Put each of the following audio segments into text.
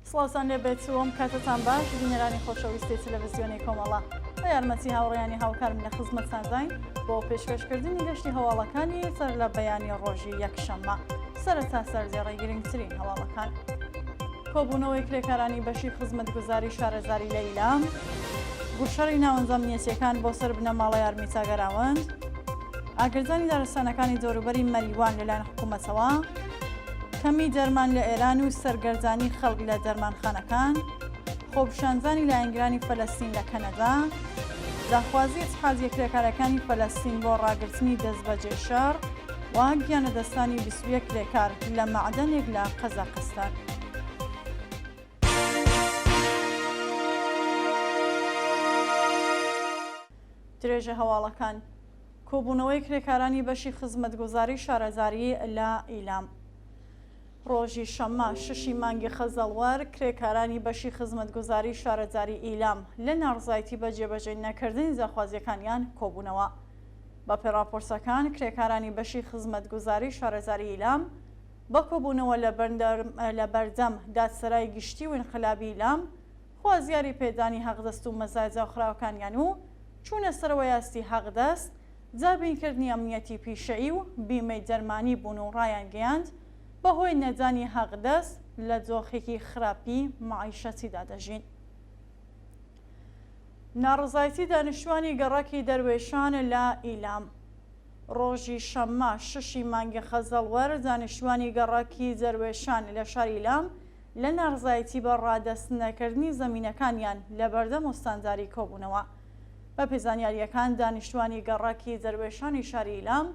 سڵاتان لێ بێتووەم کاتتان باش بینەرانی خۆشەویستی تەلەڤیزیۆنی کۆمەڵە بە یارمەتی هاوڕێیانی هاوکارم لە خزمەتتانداین بۆ پێشکەشکردنی گەشتی هەواڵەکانی سەر لە بەیانی ڕۆژی یەکشەممە سەرەتا سەرزێڕی گرنگترین هەواڵەکان. کۆبوونەوەی کرێکارانی بەشی خزمەتگوزاری شارەزاری لە ئیلام، گوشەڕی ناوەنجامنیەتیەکان بۆ سەر بنەماڵە یارمیتا گەراوند، ئاگرزانی دارستانەکانی دەوروبەری مەریوان لەلایەن حکوومەتەوە، کەمی دەرمان لە ئێران و سەرگەرزانی خەڵک لە دەرمانخانەکان، خۆپیشاندانی لایەنگرانی فەلەستین لە کەنەدا، داخوازی اتحادیە کرێکارەکانی فەلەستین بۆ ڕاگررتنی دەست بەجێ شەڕ و گیانەدەستانی 21 کرێکار لە مەعدەنێک لە قەزاقستان. درێژە هەواڵەکان. کۆبوونەوەی کرێکارانی بەشی خزمەتگوزاری شارەزاری لە ئیلام. ڕۆژی شەممە 6 مانگی خەزەڵوەر کرێکارانی بەشی خزمەتگوزاری شارەزاری ئیلام لە ناڕزایەتی بە جێبەجێ نەکردنی جاخوازیەکانیان کۆبوونەوە. بە پێڕاپۆرسەکان کرێکارانی بەشی خزمەتگوزاری شارەزاری ئیلام بە کۆبوونەوە لە بەردەم دادسەرای گشتی و ئینقلابی ئیلام خوازیاری پێدانی حەقدەست و مەزای جاوخراوەکانیان و چوونە سەرەوە یاستی حەقدەست، جابینکردنی ئەمنیەتی پیشەیی و بیمەی دەرمانی بوون و ڕایان گەیاند بەهۆی نەزانی حەقدەست لە جۆخێکی خراپی معیشەتیدا دەژین. ناڕزایەتی دانیشتوانی گەڕەکی دەروێشان لە ئیلام. ڕۆژی شەممە 6 مانگی خەزەڵوەر دانیشتوانی گەڕەکی دەروێشان لە شاری ئیلام لە ناڕزایەتی بە ڕادەستنەکردنی زەمینەکانیان لە بەردەم وستانداری کۆبوونەوە. بە پێزانیاریەکان دانیشتوانی گەڕەکی دەروێشانی شاری ئیلام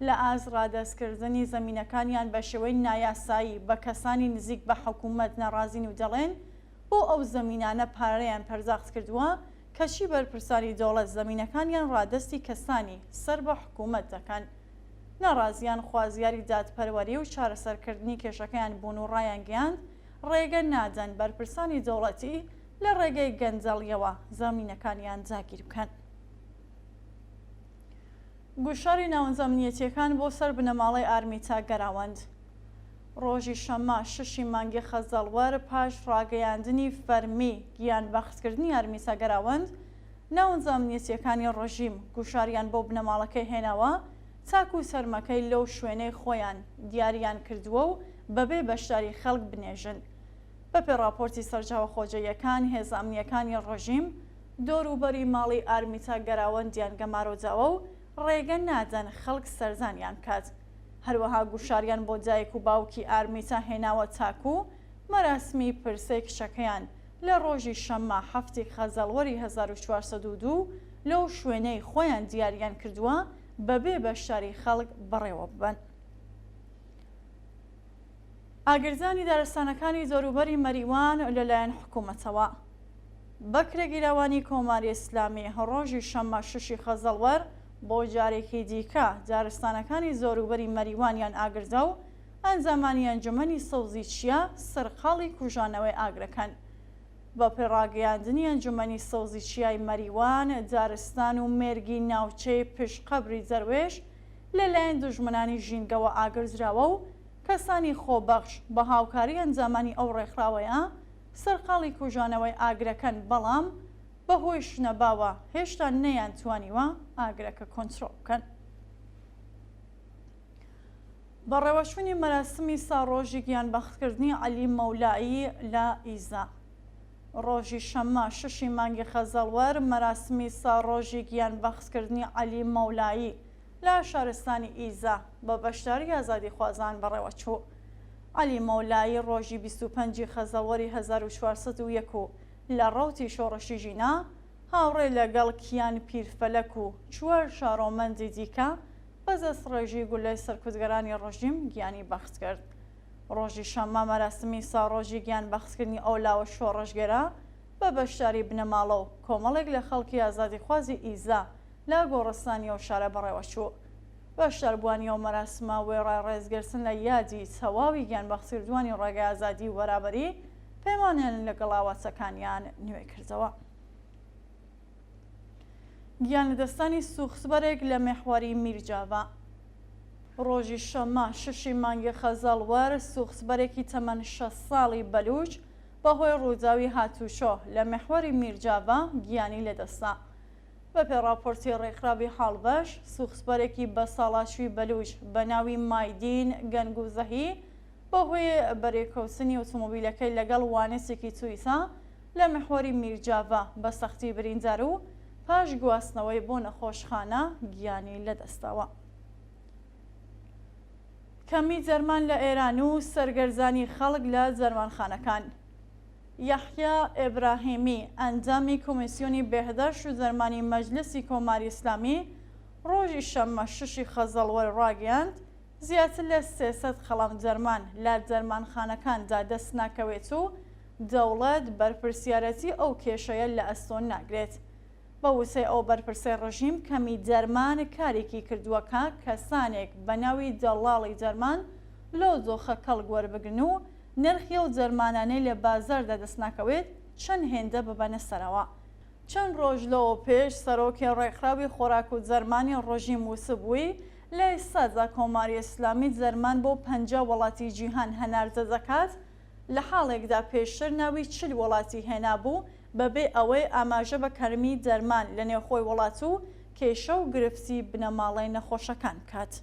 لە ئازڕادەستکردنی زەمینەکانیان بە شێوەی نایاسایی بە کەسانی نزیک بە حکوومەت نەڕازین و دەڵێن بۆ ئەو زەمینانە پارەیان پەرداخت کردووە کەچی بەرپرسانی دەوڵەت زەمینەکانیان ڕادەستی کەسانی سەر بە حکوومەت دەکەن. نەڕازیان خوازیاری دادپەروەری و چارەسەرکردنی کێشەکەیان بوون و ڕایان گەیاند ڕێگە نادەن بەرپرسانی دەوڵەتی لە ڕێگەی گەنجەڵیەوە زەمینەکانیان جاگیر بکەن. گوشاری ناوەنجامنیەتیەکان بۆ سەر بنەماڵەی ئارمیتا گەراوند. ڕۆژی شەممە 6 مانگی خەزەڵوەر پاش ڕاگەیاندنی فەرمی گیانبەختکردنی ئارمیتا گەراوند، ناوەنجامنیەتیەکانی ڕژیم گوشاریان بۆ بنەماڵەکەی هێناوە چاک و سەرمەکەی لەو شوێنەی خۆیان دیاریان کردووە و بەبێ بەشداری خەڵک بنێژن. بە پێڕاپۆرتی سەرچاوە خۆجەیەکان هێز ئەمنیەکانی ڕژیم دۆروبەری ماڵی ئارمیتا گەراوەندیان گەمارۆجاوە و ڕێگە نادەن خەڵک سەرزانیان کات. هەروەها گوشاریان بۆ دایک و باوکی ئارمیتا هێناوە تاک و مەراسمی پرسەی کچەکەیان لە ڕۆژی شەممە 7 خەزەڵوەری 1402 لەو شوێنەی خۆیان دیاریان کردووە بەبێ بەشداری خەڵک بەڕێوە ببن. ئاگرزانی دارستانەکانی دەوروبەری مەریوان لەلایەن حکوومەتەوە. بەکرێگیراوانی کۆماری ئیسلامی ڕۆژی شەممە 6 خەزەڵوەر بۆ جارێکی دیکە دارستانەکانی زۆروبەری مەریوانیان ئاگرزە و ئەنجامانی ئەنجومەنی سەوزی چیە سەرقاڵی کوژانەوەی ئاگرەکان. بە پێڕاگەیاندنی ئەنجومەنی سەوزی چیای مەریوان، دارستان و مێرگی ناوچەی پشقەبری زەروێش لەلایەن دوژمنانی ژینگەوە ئاگرزراوە و کەسانی خۆبەخش بە هاوکاری ئەنجامانی ئەو ڕێکخراوەیە سەرقاڵی کوژانەوەی ئاگرەکان، بەڵام بەهۆی شنەباوە هێشتا نەیان توانیوە ئاگرەکە کۆنترۆڵ بکەن. بەڕێوەچوونی مەراسمی ساڕۆژی گیانبەختکردنی عەلی مەولایی لە ئیزا. ڕۆژی شەممە 6 مانگی خەزەڵوەر مەراسمی ساڕۆژی گیانبەختکردنی عەلی مەولایی لە شارستانی ئیزا بە بەشداری ئازادی خوازان بەڕێوەچوو. عەلی مەولایی ڕۆژی 25 خەزەڵوەری 1401 لە ڕەوتی شۆڕشی ژینا هاوڕێ لەگەڵ کیان پیرفەلەک و 4 شارۆمەندی دیکە بەزەست ڕێژی گولەی سەرکوتگەرانی ڕژیم گیانی بەخت کرد. ڕۆژی شەممە مەراسمی ساڕۆژی گیانبەختکردنی ئەو لاوە شۆڕژگەرە بە بەشداری بنەماڵە و کۆمەڵێک لە خەڵکی ئازادی خوازی ئیزا لە گۆڕستانی ئەو شارە بەڕێوەچوو. بەشداربووانی ئەو مەراسمە وێڕای ڕێزگرتن لە یادی تەواوی گیانبەختکردوانی ڕێگای ئازادی و بەرابەری پەیمانیان لەگەڵ هاوسەکانیان نوێ کردەوە. گیانلەدەستانی سوختبەرێک لە مێحواری میرجاڤە. ڕۆژی شەممە 6 مانگی خەزەڵوەر سوختبەرێکی تەمەن 6 ساڵی بەلوچ بەهۆی ڕووداوی هاتووشۆ لە مەحوەری میرجاڤە گیانی لەدەستا. بەپێی راپۆرتی ڕێکخراوی هاڵبەش، سوختبەرێکی بە ساڵاشوی بەلووش بە ناوی مایدین گەنگوزەهی بەهۆی بەرێکەوتنی ئۆتۆمۆبیلەکەی لەگەڵ وانەسێکی تویسا لە مەحوەری میرجاڤە بە سەختی بریندار و پاش گواستنەوەی بۆ نەخۆشخانە گیانی لەدەستاوە. کەمی جەرمان لە ئێران و سەرگەرزانی خەڵک لە جەرمانخانەکان. یەحیا ئێبراهیمی ئەنجامی کۆمیسیۆنی بێهداشت و جەرمانی مەجلسی کۆماری ئیسلامی ڕۆژی شەممە 6 خەزەڵوەر ڕاگەیاند زیاتر لە 300 خەڵام جەرمان لە جەرمانخانەکاندا دەست ناکەوێت و دەوڵەت بەرپرسیارەتی ئەو کێشەیە لە ئەستۆ ناگرێت. بە وسەی ئەو بەرپرسەی ڕژیم کەمی جەرمان کارێکی کردووەکە کەسانێک بە ناوی دەڵاڵی جەرمان لۆ دۆخە کەڵک وەربگرن و نرخی و جەرمانانەی لە بازاردا دەست ناکەوێت چەند هێندە ببەنە سەرەوە. چەند ڕۆژ لەوە پێش سەرۆکی ڕێکخراوی خۆراک و جەرمانی ڕۆژیم وسبووی لە ئێستادا کۆماری ئیسلامی جەرمان بۆ 50 وڵاتی جیهان هەناردە دەکات لە حاڵێکدا پێشتر ناوی 40 وڵاتی هێنابوو بەبێ ئەوەی ئاماژە بە کەرمی دەرمان لە نێوخۆی وڵات و کێشە و گرفتی بنەماڵەی نەخۆشەکان کات.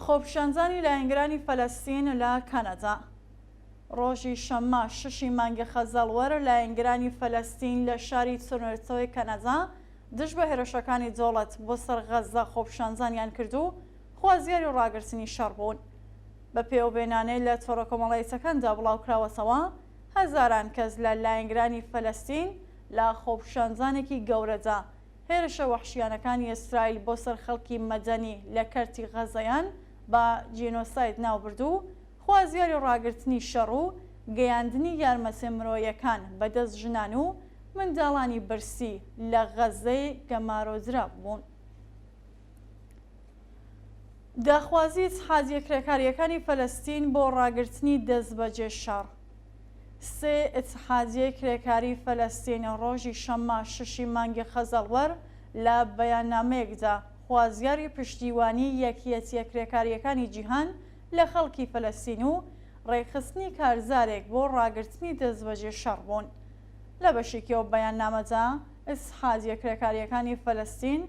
خۆپیشاندانی لایەنگرانی فەلەستین لە کەنەدا. ڕۆژی شەممە 6 مانگی خەزەڵوەر لایەنگرانی فەلەستین لە شاری تۆرۆنتۆی کەنەدا دژ بە هێرشەکانی دەوڵەت بۆ سەر غەزە خۆپیشاندانیان کرد و خوازیاری ڕاگررتنی شەڕ بوون. بە پێوبێنانەی لە تۆڕە کۆمەڵایەتەکاندا بڵاوکراوەتەوە هەزاران کەس لە لایەنگرانی فەلەستین لە خۆپیشاندانێکی گەورەدا هێرشە وەحشیانەکانی ئیسرائیل بۆ سەر خەڵکی مەدەنی لە کەرتی غەزەیان بە جینۆساید ناوبرد و خوازیاری ڕاگررتنی شەڕ و گەیاندنی یارمەتە مرۆیەکان بەدەست ژنان و منداڵانی برسی لە غەزەی گەمارۆزرا بوون. داخوازی اتحادیە کرێکاریەکانی فەلەستین بۆ ڕاگررتنی دەستبەجێ شەڕ. سێ اتحادیە کرێکاری فەلەستین ڕۆژی شەممە 6 مانگی خەزەڵوەر لە بەیاننامەیەکدا خوازیاری پشتیوانی یەکیەتیە کرێکاریەکانی جیهان لە خەڵکی فەلەستین و ڕێکخستنی کارزارێک بۆ ڕاگررتنی دەستبەجێ شەڕ بوون. لە بەشێکەوە بەیاننامەدا اتحادیە کرێکاریەکانی فەلەستین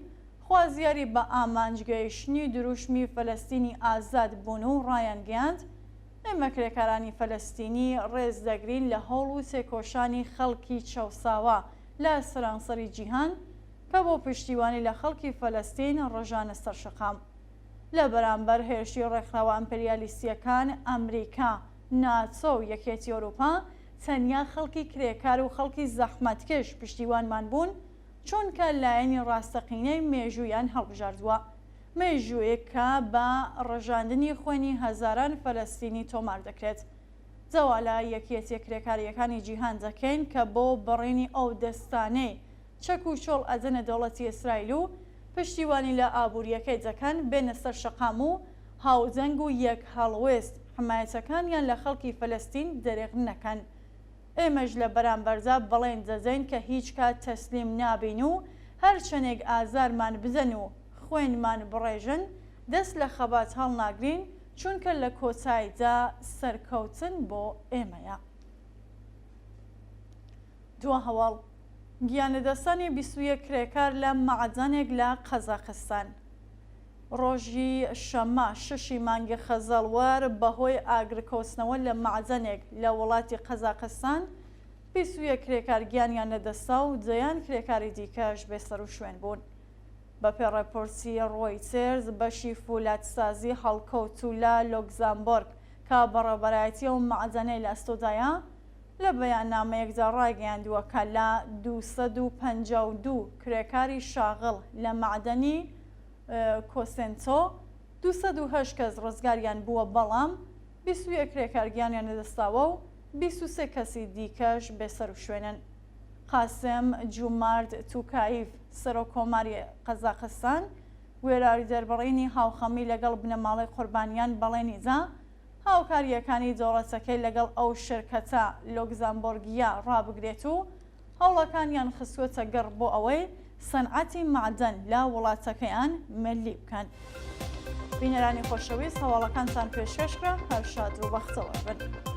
خوازیاری بە ئامانجگەیشتنی دروشمی فەلەستینی ئازاد بوون و ڕایانگەیاند ئێمە کرێکارانی فەلەستینی ڕێز دەگرین لە هەوڵ و سێکۆشانی خەڵکی چەوساوە لە سەرانسەری جیهان کە بۆ پشتیوانی لە خەڵکی فەلەستین ڕژانە سەرشەقام. لە بەرامبەر هێرشی ڕێکخراوە ئەمپریالیستیەکان ئەمریکا، ناتۆ و یەکێتی ئەوروپا تەنیا خەڵکی کرێکار و خەڵکی زەحمەتکێش پشتیوانمان بوون چونکە لایەنی ڕاستەقینەی مێژوویان هەڵبژاردووە. مێژوویەک کە بە ڕژاندنی خوێنی هەزاران فەلەستینی تۆمار دەکرێت. جەوا لە یەکێتی کرێکاریەکانی جیهان دەکەین کە بۆ بڕینی ئەو دەستانەی چەک و چۆڵ ئەدەنە دەوڵەتی ئیسرائیل و پشتیوانی لە ئابوووریەکەی دەکەن بێنە سەر شەقام و هاوجەنگ و یەک هەڵوێست حمایەتەکانیان لە خەڵکی فەلەستین دەرێغ نەکەن. ئێمەش لە بەرامبەردا بەڵێن دەدەین کە هیچ کات تەسلیم نابین و هەر چەندێک ئازارمان بزەن و خوێنمان بڕێژن دەست لە خەبات هەڵناگرین چونکە لە کۆتاییدا سەرکەوتن بۆ ئێمەیە. دووە هەواڵ گیانەدەستانی 21 کرێکار لە مەعدەنێک لە قەزاقستان. ڕۆژی شەممە 6 مانگی خەزەڵوەر بەهۆی ئاگرکۆستنەوە لە مەعدەنێک لە وڵاتی قەزاقستان 21 کرێکار گیانیان لەدەستا و دەیان کرێکاری دیکەش بێسەر و شوێن بوون. بەپێی ڕێپۆرتی ڕۆیتێرز بەشی فولادسازی هەڵکەوتو لە لۆکزامبۆرگ کە بەڕێوەبەرایەتی ئەو مەعدەنەی لە ئەستۆدایە لە بەیاننامەیەکدا ڕاگەیاندووە کە لە 252 کرێکاری شاغڵ لە مەعدەنی کۆسێنتۆ 208 کەس ڕزگاریان بووە بەڵام 21 کرێکارگیانیان لەدەستاوە و 23 کەسی دیکەش بێسەر و شوێنن. قاسم جومارد توکایف سەرۆکۆماری قەزاقستان وێراری دەربڕینی هاوخەمی لەگەڵ بنەماڵی قوربانیان بەڵێنیدا هاوکاریەکانی دەوڵەتەکەی لەگەڵ ئەو شرکەتە لۆکزامبۆرگیە ڕابگرێت و هەوڵەکانیان خستووەتە گەڕ بۆ ئەوەی سەنعەتی معدەن لە وڵاتەکەیان مەلی بکەن. بینەرانی خۆشەویست هەواڵەکانتان پێشکەشکرا هەر شاد و بەختەوە بن.